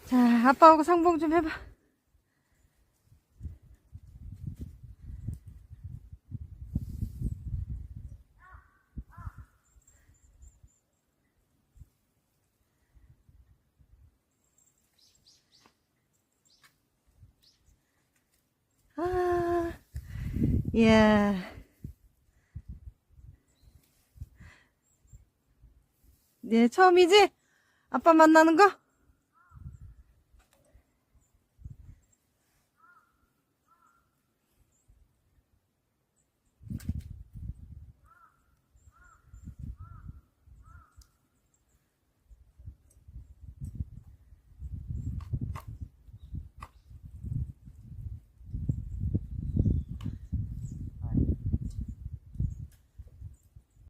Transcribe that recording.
자, 아빠하고 상봉 좀 해봐. 아, 이야. 네, 처음이지? 아빠 만나는 거?